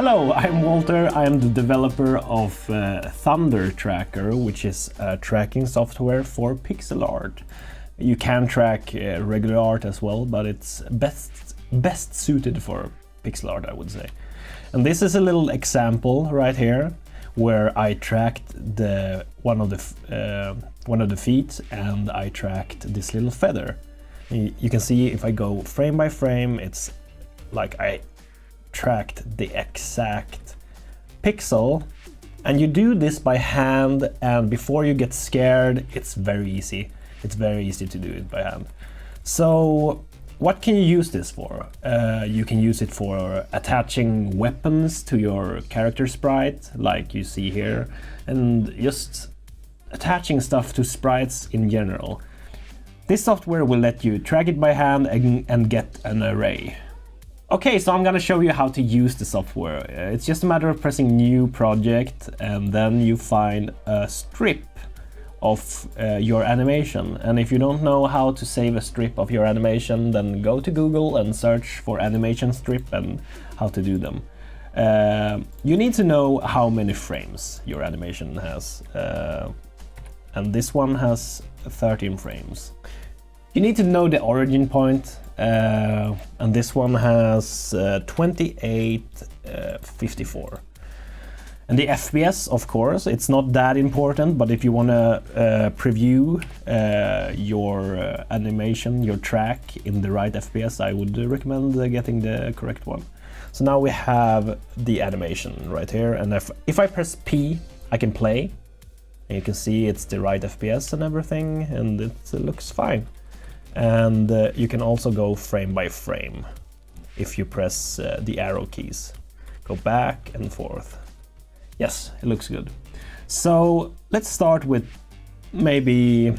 Hello, I'm Walter. I am the developer of ThunderTracker, which is a tracking software for pixel art. You can track regular art as well, but it's best suited for pixel art, I would say. And this is a little example right here where I tracked one of the feet, and I tracked this little feather. You can see if I go frame by frame, it's like I tracked the exact pixel, and you do this by hand, and before you get scared, it's very easy. It's very easy to do it by hand. So what can you use this for? You can use it for attaching weapons to your character sprite, like you see here, and just attaching stuff to sprites in general. This software will let you track it by hand and get an array. Okay, so I'm gonna show you how to use the software. It's just a matter of pressing new project, and then you find a strip of your animation. And if you don't know how to save a strip of your animation, then go to Google and search for animation strip and how to do them. You need to know how many frames your animation has. And this one has 13 frames. You need to know the origin point, and this one has 2854. And the FPS, of course, it's not that important, but if you want to preview your animation, your track in the right FPS, I would recommend getting the correct one. So now we have the animation right here, and if I press P, I can play. And you can see it's the right FPS and everything, and it looks fine. And you can also go frame by frame if you press the arrow keys. Go back and forth. Yes, it looks good. So let's start with maybe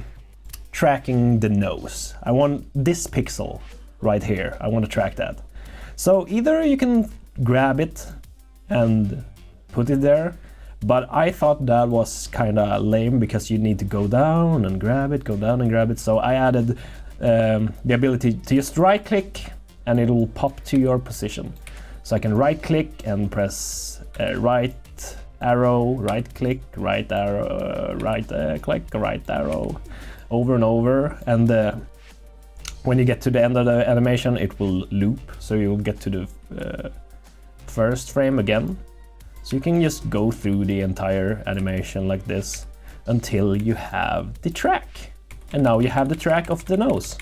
tracking the nose. I want this pixel right here. I want to track that. So either you can grab it and put it there, but I thought that was kind of lame because you need to go down and grab it, go down and grab it. So I added the ability to just right click and it will pop to your position. So I can right click and press right arrow, right click, right arrow, right click, right arrow, over and over. And when you get to the end of the animation, it will loop. So you'll get to the first frame again. So you can just go through the entire animation like this until you have the track. And now you have the track of the nose.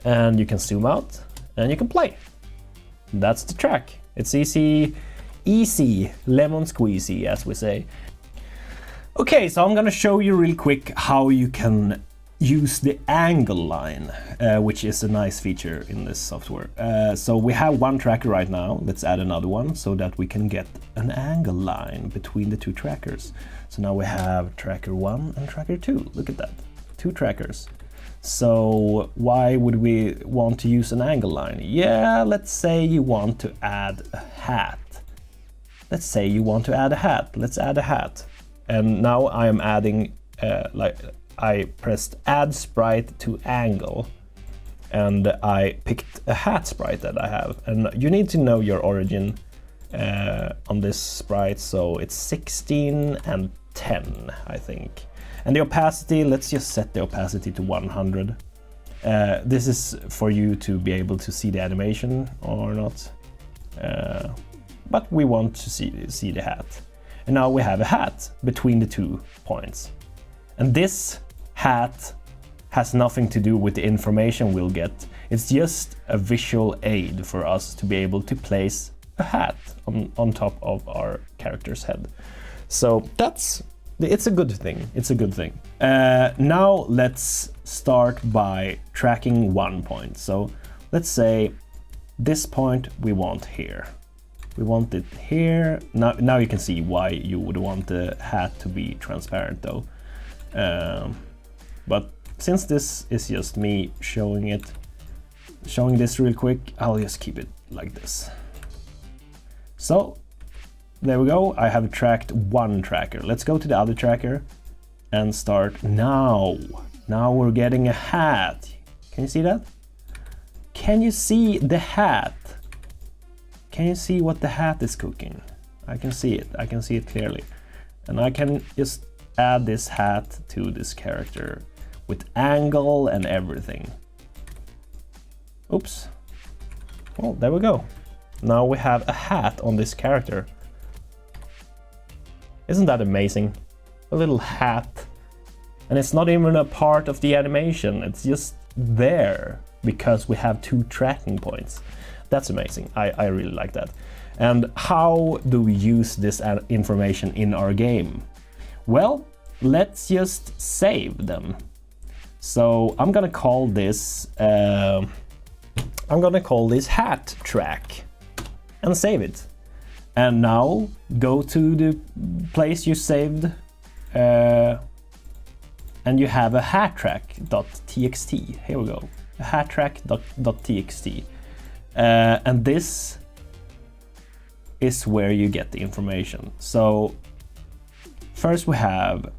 And you can zoom out and you can play. That's the track. It's easy, lemon squeezy, as we say. Okay, so I'm gonna show you real quick how you can use the angle line, which is a nice feature in this software. So we have one tracker right now. Let's add another one so that we can get an angle line between the two trackers. So now we have tracker 1 and tracker 2. Look at that, 2 trackers. So why would we want to use an angle line? Yeah, let's say you want to add a hat. Let's say you want to add a hat. Let's add a hat. And now I am adding, I pressed add sprite to angle, and I picked a hat sprite that I have. And you need to know your origin on this sprite. So it's 16 and 10, I think. And the opacity, let's just set the opacity to 100. This is for you to be able to see the animation or not. But we want to see the hat. And now we have a hat between the 2 points. And this hat has nothing to do with the information we'll get. It's just a visual aid for us to be able to place a hat on top of our character's head. So it's a good thing. It's a good thing. Now let's start by tracking one point. So let's say this point we want here. We want it here. Now you can see why you would want the hat to be transparent though. But since this is just me showing this real quick, I'll just keep it like this. So there we go. I have tracked one tracker. Let's go to the other tracker and start now. Now we're getting a hat. Can you see that? Can you see the hat? Can you see what the hat is cooking? I can see it. I can see it clearly. And I can just add this hat to this character with angle and everything. Oops. Well, there we go. Now we have a hat on this character. Isn't that amazing? A little hat. And it's not even a part of the animation. It's just there because we have 2 tracking points. That's amazing. I really like that. And how do we use this information in our game? Well, let's just save them. So I'm gonna call this hat track and save it. And now go to the place you saved and you have a hat track.txt. Here we go, a hat track.txt. And this is where you get the information. So first we have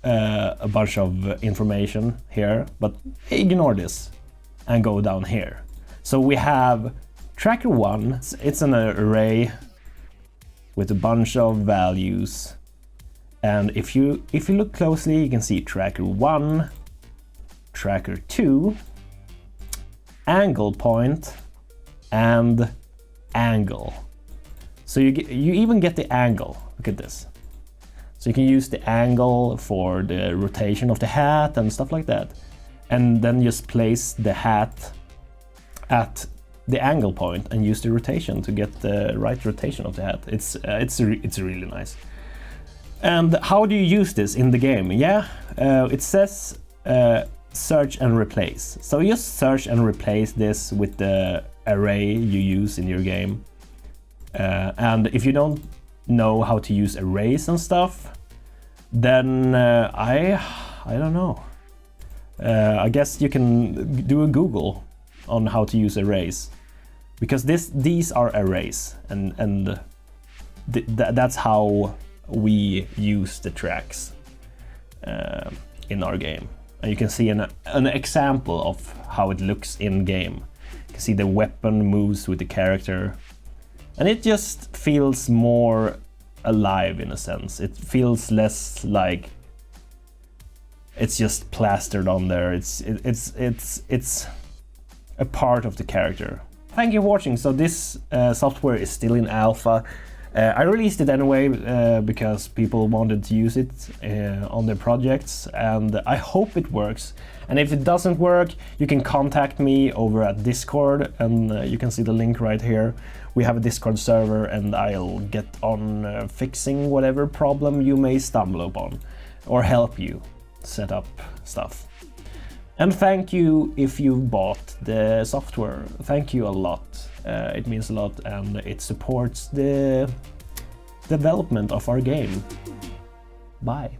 a bunch of information here, but ignore this and go down here. So we have tracker 1, it's an array with a bunch of values. And if you look closely, you can see tracker 1, tracker 2, angle point, and angle. So you even get the angle. Look at this. So you can use the angle for the rotation of the hat and stuff like that. And then just place the hat at the angle point and use the rotation to get the right rotation of the hat. It's really nice. And how do you use this in the game? Yeah, it says search and replace. So you just search and replace this with the array you use in your game. And if you don't know how to use arrays and stuff, then I don't know. I guess you can do a Google on how to use arrays, because these are arrays, and that's how we use the tracks in our game. And you can see an example of how it looks in game. You can see the weapon moves with the character, and it just feels more alive in a sense. It feels less like it's just plastered on there. It's a part of the character. Thank you for watching. So this software is still in alpha. I released it anyway because people wanted to use it on their projects, and I hope it works. And if it doesn't work, you can contact me over at Discord, and you can see the link right here. We have a Discord server, and I'll get on fixing whatever problem you may stumble upon, or help you set up stuff. And thank you if you bought the software. Thank you a lot. It means a lot, and it supports the development of our game. Bye.